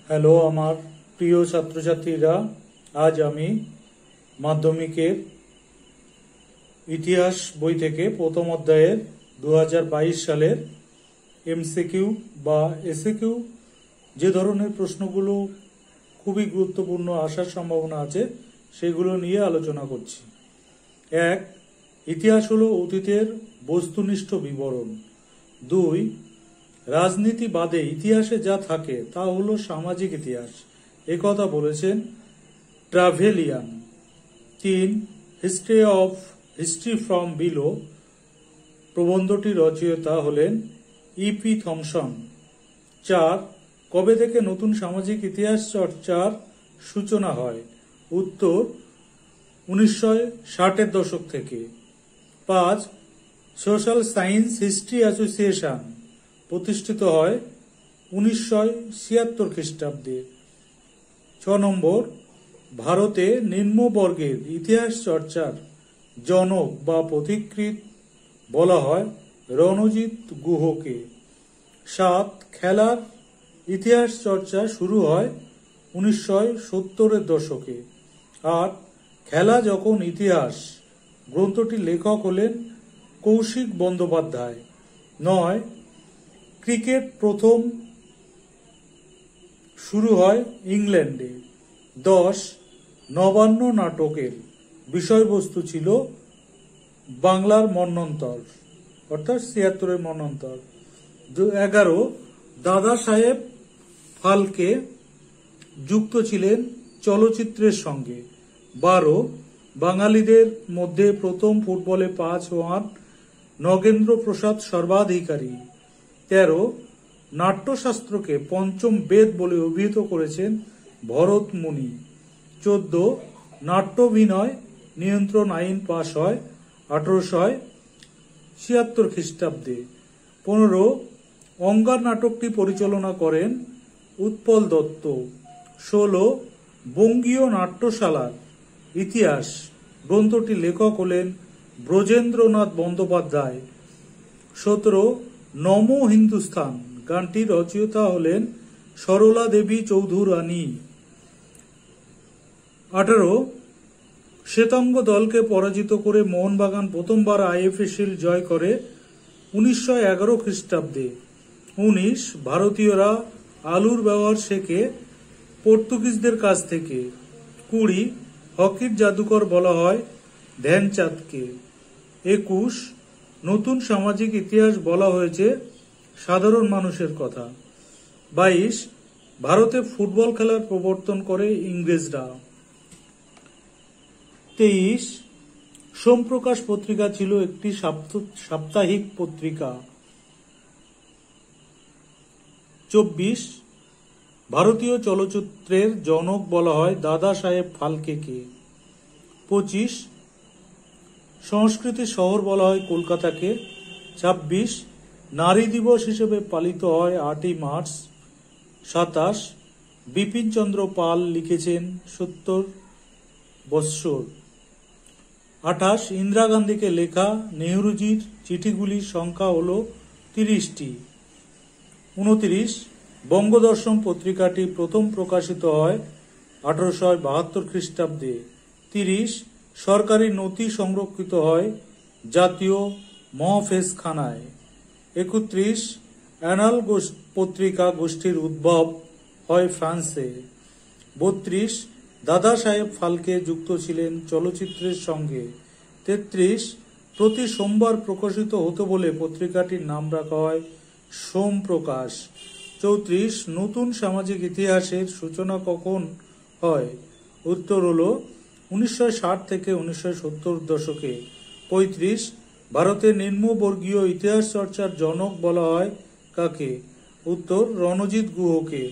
Hello আমার প্রিয় ছাত্রছাত্রীরা, আজ আমি মাধ্যমিকের ইতিহাস বই থেকে প্রথম অধ্যায়ের 2022 সালের এমসিকিউ বা এসিকিউ যে ধরনের প্রশ্নগুলো খুবই গুরুত্বপূর্ণ আসার সম্ভাবনা আছে সেগুলো নিয়ে আলোচনা করছি। 1. ইতিহাস হলো অতীতের বস্তুনিষ্ঠ বিবরণ। 2. রাজনীতি বাদে ইতিহাসে যা থাকে তা হলো সামাজিক ইতিহাস, একথা বলেছেন ট্রাভেলিয়ান। 3. হিস্ট্রি ফ্রম বিলো প্রবন্ধটি রচয়িতা হলেন ইপি থমসন। 4. কবে থেকে নতুন সামাজিক ইতিহাস চর্চার সূচনা হয়? উত্তর 1960-এর দশক থেকে। 5. সোশ্যাল সায়েন্স হিস্ট্রি অ্যাসোসিয়েশন প্রতিষ্ঠিত হয় 1976 খ্রিস্টাব্দে। 6 নম্বর, ভারতে নিম্নবর্গের ইতিহাস চর্চার জনক বা পথিকৃৎ বলা হয় রণজিৎ গুহকে। 7. খেলার ইতিহাস চর্চা শুরু হয় 1970-এর দশকে। 8. খেলা যখন ইতিহাস গ্রন্থটির লেখক হলেন কৌশিক বন্দ্যোপাধ্যায়। 9. ক্রিকেট প্রথম শুরু হয় ইংল্যান্ডে। 10. নবান্ন নাটকের বিষয়বস্তু ছিল বাংলার মন্বন্তর, অর্থাৎ 76-এর মন্বন্তর। 11. দাদা সাহেব ফালকে যুক্ত ছিলেন চলচ্চিত্রের সঙ্গে। 12. বাঙালিদের মধ্যে প্রথম ফুটবলে 5 হন নগেন্দ্র প্রসাদ সর্বাধিকারী। 13. নাট্যশাস্ত্রকে পঞ্চম বেদ বলে অভিহিত করেছেন ভরত মুনি। 14. নাট্যাভিনয় নিয়ন্ত্রণ আইন পাশ হয় 1876 খ্রিস্টাব্দে। 15. অঙ্গার নাটকটি পরিচালনা করেন উৎপল দত্ত। 16. বঙ্গীয় নাট্যশালার ইতিহাস গ্রন্থটির লেখক হলেন ব্রজেন্দ্রনাথ বন্দ্যোপাধ্যায়। 17. নম হিন্দুস্তান গানটির রচয়িতা হলেন সরলা দেবী চৌধুরানী। 18. শ্বেতাঙ্গ দলকে পরাজিত করে মোহনবাগান প্রথমবার আইএফএ শিল্ড জয় করে 1911 খ্রিস্টাব্দে। 19. ভারতীয়রা আলুর ব্যবহার শেখে পর্তুগিজদের কাছ থেকে। 20. হকির জাদুকর বলা হয় ধ্যানচাঁদকে। 21. নতুন সামাজিক ইতিহাস বলা হয়েছে সাধারণ মানুষের কথা। 22. ভারতে ফুটবল খেলার প্রবর্তন করে ইংরেজরা। 23. সোমপ্রকাশ পত্রিকা ছিল একটি সাপ্তাহিক পত্রিকা। 24. ভারতীয় চলচ্চিত্রের জনক বলা হয় দাদা সাহেব ফালকেকে। 25. সংস্কৃতির শহর বলা হয় কলকাতাকে। 26. নারী দিবস হিসেবে পালিত হয় 8ই মার্চ। 27. বিপিন চন্দ্র পাল লিখেছেন 70 বৎসর। 28. ইন্দিরা গান্ধীকে লেখা নেহরুজির চিঠিগুলির সংখ্যা হল 30টি। 29. বঙ্গদর্শন পত্রিকাটি প্রথম প্রকাশিত হয় 1872 খ্রিস্টাব্দে। 30. সরকারি নথি সংরক্ষিত হয় জাতীয় মহাফেজখানায়। 31. অ্যানাল পত্রিকা গোষ্ঠীর উদ্ভব হয় ফ্রান্সে। 32. দাদা সাহেব ফালকে যুক্ত ছিলেন চলচ্চিত্রের সঙ্গে। 33. প্রতি সোমবার প্রকাশিত হতো বলে পত্রিকাটির নাম রাখা হয় সোমপ্রকাশ। 34. নতুন সামাজিক ইতিহাসের সূচনা কখন হয়? উত্তর হল 1960 থেকে 1970 দশকে। 35. ভারতের নিম্নবর্গীয় ইতিহাস চর্চার জনক বলা হয় কাকে? উত্তর রণজিৎ গুহকে।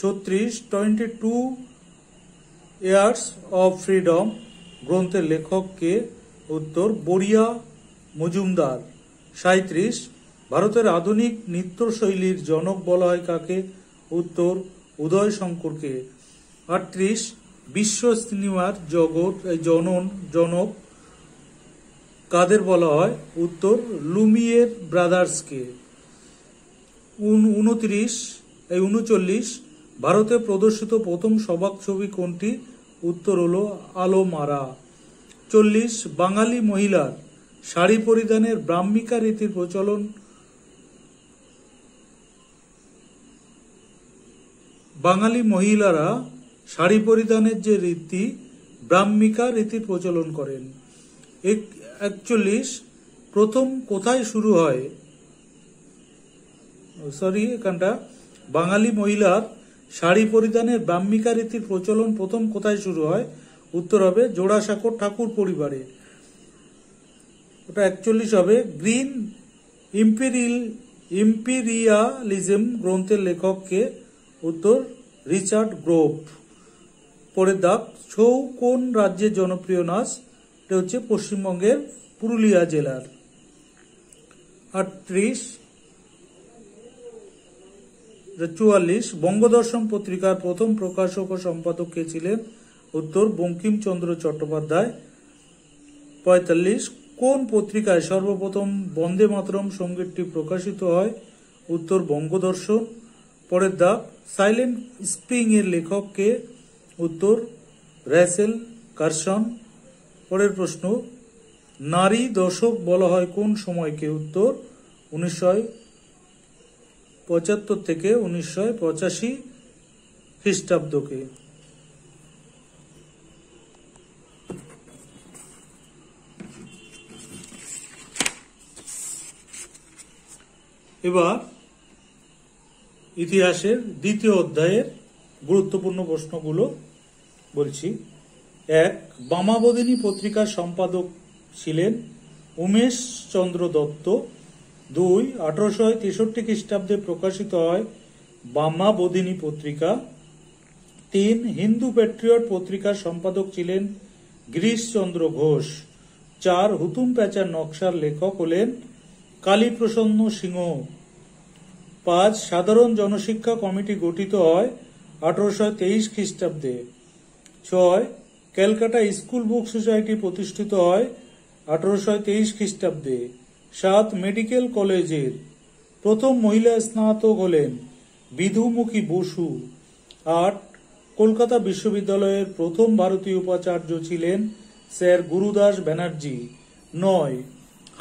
36. 22 ইয়ার্স অফ ফ্রিডম গ্রন্থের লেখককে? উত্তর বড়িয়া মজুমদার। 37. ভারতের আধুনিক নৃত্যশৈলীর জনক বলা হয় কাকে? উত্তর উদয় শঙ্করকে। 38. বিশ্ব সিনেমার জনক কাদের বলা হয়? উত্তর লুমিয়ের ব্রাদার্সকে। 39. ভারতে প্রদর্শিত প্রথম সবাক ছবি কোনটি? উত্তর হলো আলো মারা। 40 বাঙালি মহিলার শাড়ি পরিধানের ব্রাহ্মিকা রীতির প্রচলন। বাঙালি মহিলারা শাড়ি পরিধানের যে রীতি ব্রাহ্মিকা রীতির প্রচলন করেন। 41 প্রথম কোথায় শুরু হয়? এখানটা বাঙালি মহিলার শাড়ি পরিধানের ব্রাহ্মিকা রীতির প্রচলন প্রথম কোথায় শুরু হয়? উত্তর হবে জোড়াসাঁকোর ঠাকুর পরিবারে। ওটা 41 হবে। গ্রিন ইম্পেরিয়ালিজম গ্রন্থের লেখককে? উত্তর রিচার্ড গ্রোভ। পরের দাগ, ছৌ কোন রাজ্যের জনপ্রিয় নাচ? এটা হচ্ছে পশ্চিমবঙ্গের পুরুলিয়া জেলার। 44 বঙ্গদর্শন পত্রিকার প্রথম প্রকাশক ও সম্পাদক কে ছিলেন? উত্তর বঙ্কিমচন্দ্র চট্টোপাধ্যায়। 45 কোন পত্রিকায় সর্বপ্রথম বন্দে মাতরম সঙ্গীতটি প্রকাশিত হয়? উত্তর বঙ্গদর্শন। পরের দাগ, সাইলেন্ট স্প্রিং এর লেখক কে? উত্তর রাসেল কারসন। পরের প্রশ্ন, নারী দশক বলা হয় কোন সময়কে? উত্তর 1975 থেকে 1985 খ্রিস্টাব্দকে। এবার ইতিহাসের দ্বিতীয় অধ্যায়ের গুরুত্বপূর্ণ প্রশ্নগুলো বলছি। 1 বামাবদিনী পত্রিকার সম্পাদক ছিলেন উমেশ চন্দ্র দত্ত। 2 1863 খ্রিস্টাব্দে প্রকাশিত হয় বামাবদিনী পত্রিকা। 3 হিন্দু প্যাট্রিয়ট পত্রিকার সম্পাদক ছিলেন গিরিশচন্দ্র ঘোষ। 4 হুতুম প্যাঁচার নকশার লেখক হলেন কালীপ্রসন্ন সিংহ। 5 সাধারণ জনশিক্ষা কমিটি গঠিত হয় 1823 খ্রিস্টাব্দে। 6 ক্যালকাটা স্কুল বুক সোসাইটি প্রতিষ্ঠিত হয় 1823 খ্রিস্টাব্দে। 7 মেডিকেল কলেজের প্রথম মহিলা স্নাতক হলেন বিধুমুখী বসু। 8 কলকাতা বিশ্ববিদ্যালয়ের প্রথম ভারতীয় উপাচার্য ছিলেন sir Gurudas Banerjee. 9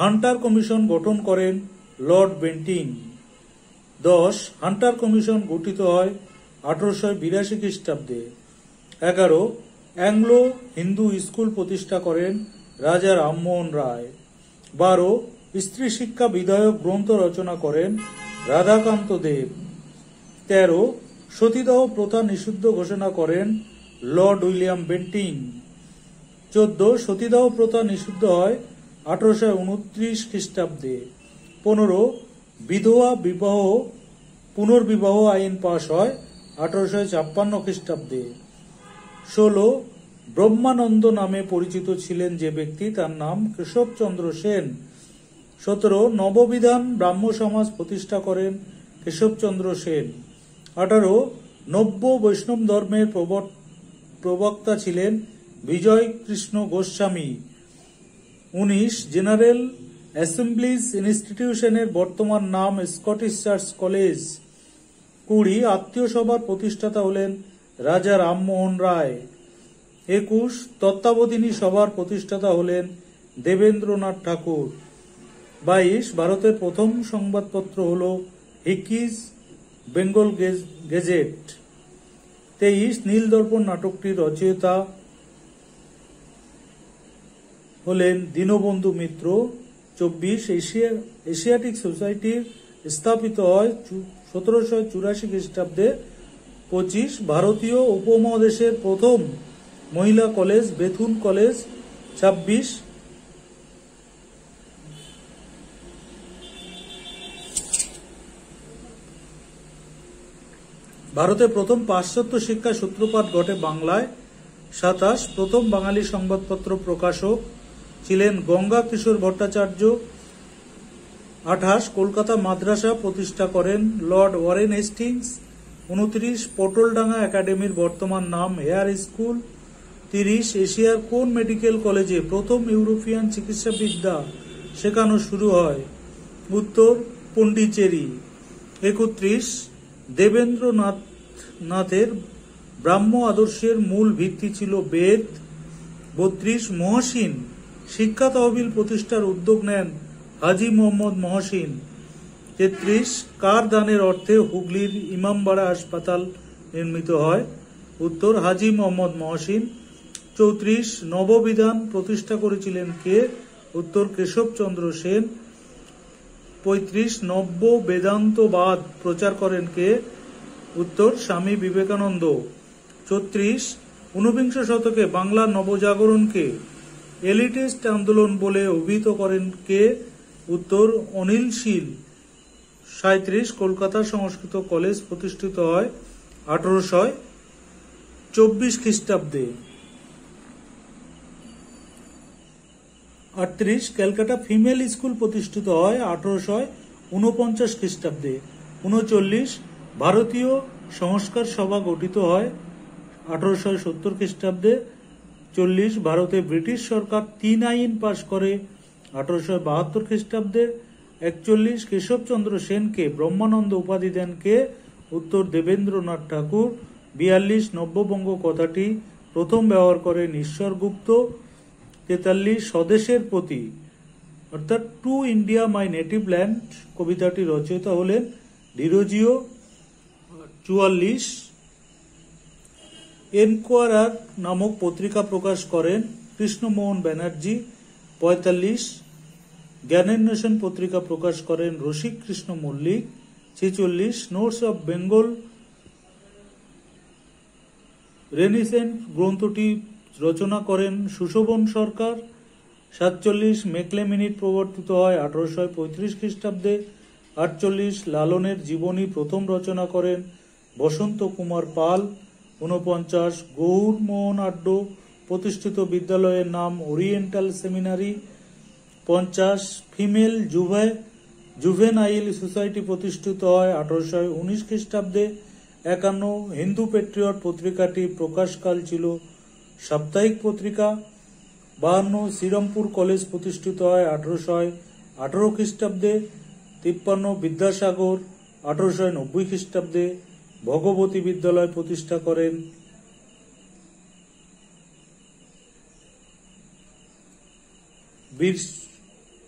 Hunter commission গঠন করেন লর্ড বেন্টিং। 10 হান্টার কমিশন গঠিত হয় 1882 খ্রিস্টাব্দে। 11 অ্যাংলো হিন্দু স্কুল প্রতিষ্ঠা করেন রাজা রামমোহন রায়। 12 স্ত্রী শিক্ষা বিধায়ক গ্রন্থ রচনা করেন রাধাকান্ত দেব। 13 সতীদাহ প্রথা নিষিদ্ধ ঘোষণা করেন লর্ড উইলিয়াম বেন্টিং। 14 সতীদাহ প্রথা নিষিদ্ধ হয় 1829 খ্রিস্টাব্দে। 15 বিধবা বিবাহ পুনর্বিবাহ আইন পাশ হয় 1856 খ্রিস্টাব্দে। 16 ব্রহ্মানন্দ নামে পরিচিত ছিলেন যে ব্যক্তি, তার নাম কেশবচন্দ্র সেন। 17 নববিধান ব্রাহ্ম সমাজ প্রতিষ্ঠা করেন কেশবচন্দ্র সেন। 18 নব্য বৈষ্ণব ধর্মের প্রবক্তা ছিলেন বিজয় কৃষ্ণ গোস্বামী। 19 জেনারেল অ্যাসেম্বলিজ ইনস্টিটিউশনের বর্তমান নাম স্কটিশ চার্চ কলেজ। 20 আত্মীয় সভার প্রতিষ্ঠাতা হলেন রাজা রামমোহন রায়। 21 তত্ত্বাবধানী সভার প্রতিষ্ঠাতা হলেন দেবেন্দ্রনাথ ঠাকুর। 22 ভারতের প্রথম সংবাদপত্র হল হিকিজ বেঙ্গল গেজেট। 23 নীলদর্পণ নাটকটির রচয়িতা হলেন দীনবন্ধু মিত্র। 24 এশিয়াটিক সোসাইটির স্থাপিত হয় 1784 খ্রিস্টাব্দে। 25 ভারতীয় উপমহাদেশের প্রথম মহিলা কলেজ বেথুন কলেজ। 26 ভারতে প্রথম পাশ্চাত্য শিক্ষা সূত্রপাত ঘটে বাংলায়। 27 প্রথম বাঙালি সংবাদপত্র প্রকাশক ছিলেন গঙ্গা কিশোর ভট্টাচার্য। 28 কলকাতা মাদ্রাসা প্রতিষ্ঠা করেন লর্ড ওয়ারেন হেস্টিংস। 29 পটলডাঙ্গা একাডেমির বর্তমান নাম হেয়ার স্কুল। 30 এশিয়ার কোন মেডিকেল কলেজে প্রথম ইউরোপিয়ান চিকিৎসাবিদ্যা শেখানো শুরু হয়? উত্তর পন্ডিচেরি। 31 দেবেন্দ্রনাথ নাথের ব্রাহ্ম আদর্শের মূল ভিত্তি ছিল বেদ। 32 মহসিন শিক্ষা তহবিল প্রতিষ্ঠার উদ্যোগ নেন হাজী মোহাম্মদ মহসিন। 33 কার দানের অর্থে হুগলির ইমামবাড়া হাসপাতাল নির্মিত হয়? উত্তর হাজী মোহাম্মদ মহসিন। 34 নববিধান প্রতিষ্ঠা করেছিলেন কে? উত্তর কেশবচন্দ্র সেন। 35 নব্য বেদান্তবাদ প্রচার করেন কে? উত্তর স্বামী বিবেকানন্দ। 34 ঊনবিংশ শতকে বাংলার নবজাগরণকে এলিটিস্ট আন্দোলন বলে অভিহিত করেন কে? উত্তর অনিল শীল। 37 কলকাতা সংস্কৃত কলেজ প্রতিষ্ঠিত হয় 1824 খ্রিস্টাব্দে। 38 ক্যালকাটা ফিমেল স্কুল প্রতিষ্ঠিত হয় 1849 খ্রিস্টাব্দে। 39 ভারতীয় সংস্কার সভা গঠিত হয় 1870 খ্রিস্টাব্দে। 40 ভারতে ব্রিটিশ সরকার 3 আইন পাশ করে 1872 খ্রিস্টাব্দে। 41 কেশবচন্দ্র সেনকে ব্রহ্মানন্দ উপাধি দেন কে? উত্তর দেবেন্দ্রনাথ ঠাকুর। 42 নব্যবঙ্গ কথাটি প্রথম ব্যবহার করেন ঈশ্বর গুপ্ত। 43 স্বদেশের প্রতি অর্থাৎ to India my native land কবিতাটি রচয়িতা হলেন ডিরোজিও। 44 এনকোয়ারার নামক পত্রিকা প্রকাশ করেন কৃষ্ণমোহন ব্যানার্জি। 45 জ্ঞানান্বেষণ পত্রিকা প্রকাশ করেন রসিক কৃষ্ণ মল্লিক। 46 নোটস অব বেঙ্গল রেনিসেন্ট গ্রন্থটি রচনা করেন সুশোভন সরকার। 47 মেকলে মিনিট প্রবর্তিত হয় 1835 খ্রিস্টাব্দে। 48 লালনের জীবনী প্রথম রচনা করেন বসন্ত কুমার পাল। 49 গৌর মোহন আড্ড প্রতিষ্ঠিত বিদ্যালয়ের নাম oriental seminary. 50 female juvenile society প্রতিষ্ঠিত হয় 1819 খ্রিস্টাব্দে। 51 হিন্দু পেট্রিয়ট পত্রিকাটি প্রকাশকাল ছিল সাপ্তাহিক পত্রিকা। 52 শ্রীরামপুর কলেজ প্রতিষ্ঠিত হয় 1818 খ্রিস্টাব্দে। 53 বিদ্যাসাগর 1890 খ্রিস্টাব্দে ভগবতী বিদ্যালয় প্রতিষ্ঠা করেন।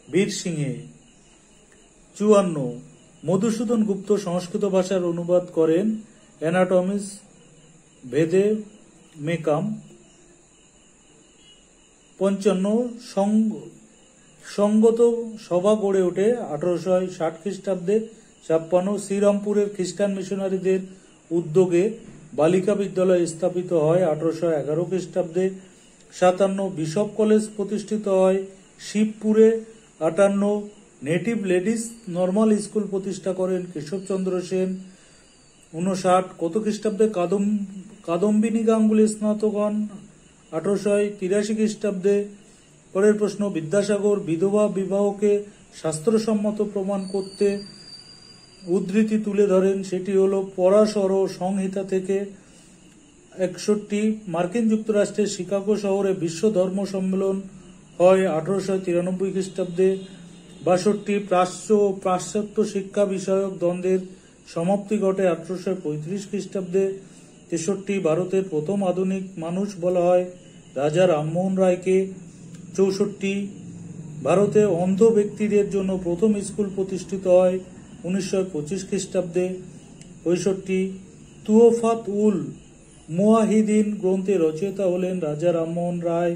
বীর সিংহে। 54 মধুসূদন গুপ্ত সংস্কৃত ভাষার অনুবাদ করেন অ্যানাটমিস ভেদে মেকাম। 55 সঙ্গত সভা গড়ে ওঠে 1860 খ্রিস্টাব্দে। 56 শ্রীরামপুরের খ্রিস্টান মিশনারিদের উদ্যোগে বালিকা বিদ্যালয় স্থাপিত হয় 1811 খ্রিস্টাব্দে। 57 বিশপ কলেজ প্রতিষ্ঠিত হয় শিবপুরে। 58 নেটিভ লেডিস নর্মাল স্কুল প্রতিষ্ঠা করেন কেশবচন্দ্র সেন। 59 কত খ্রিস্টাব্দে কাদম্বিনী গাঙ্গুলি স্নাতক হন? 1883 খ্রিস্টাব্দে। পরের প্রশ্ন, বিদ্যাসাগর বিধবা বিবাহকে শাস্ত্রসম্মত প্রমাণ করতে উদ্ধৃতি তুলে ধরেন, সেটি হল পরাশর সংহিতা থেকে। 61 মার্কিন যুক্তরাষ্ট্রের শিকাগো শহরে বিশ্ব ধর্ম সম্মেলন হয় 1893 খ্রিস্টাব্দে। 62 প্রাচ্য ও পাশ্চাত্য শিক্ষা বিষয়ক দ্বন্দ্বের সমাপ্তি ঘটে 1835 খ্রিস্টাব্দে। 63 ভারতের প্রথম আধুনিক মানুষ বলা হয় রাজা রামমোহন রায়কে। 64 ভারতে অন্ধ ব্যক্তিদের জন্য প্রথম স্কুল প্রতিষ্ঠিত হয় 1925 খ্রিস্টাব্দে। 65 তুহফাত উল মুওয়াহিদিন গ্রন্থের রচয়িতা হলেন রাজা রামমোহন রায়।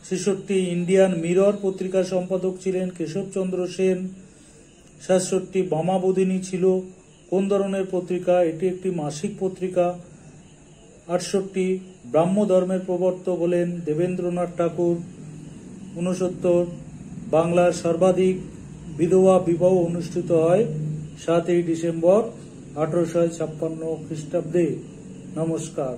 66 ইন্ডিয়ান মিরর পত্রিকার সম্পাদক ছিলেন কেশবচন্দ্র সেন। 67 বামাবোধিনী ছিল কোন ধরনের পত্রিকা? এটি একটি মাসিক পত্রিকা। 68 ব্রাহ্ম ধর্মের প্রবর্তক হলেন দেবেন্দ্রনাথ ঠাকুর। 69 বাংলার সর্বাধিক বিধবা বিবাহ অনুষ্ঠিত হয় 7ই ডিসেম্বর 1856 খ্রিস্টাব্দে। নমস্কার।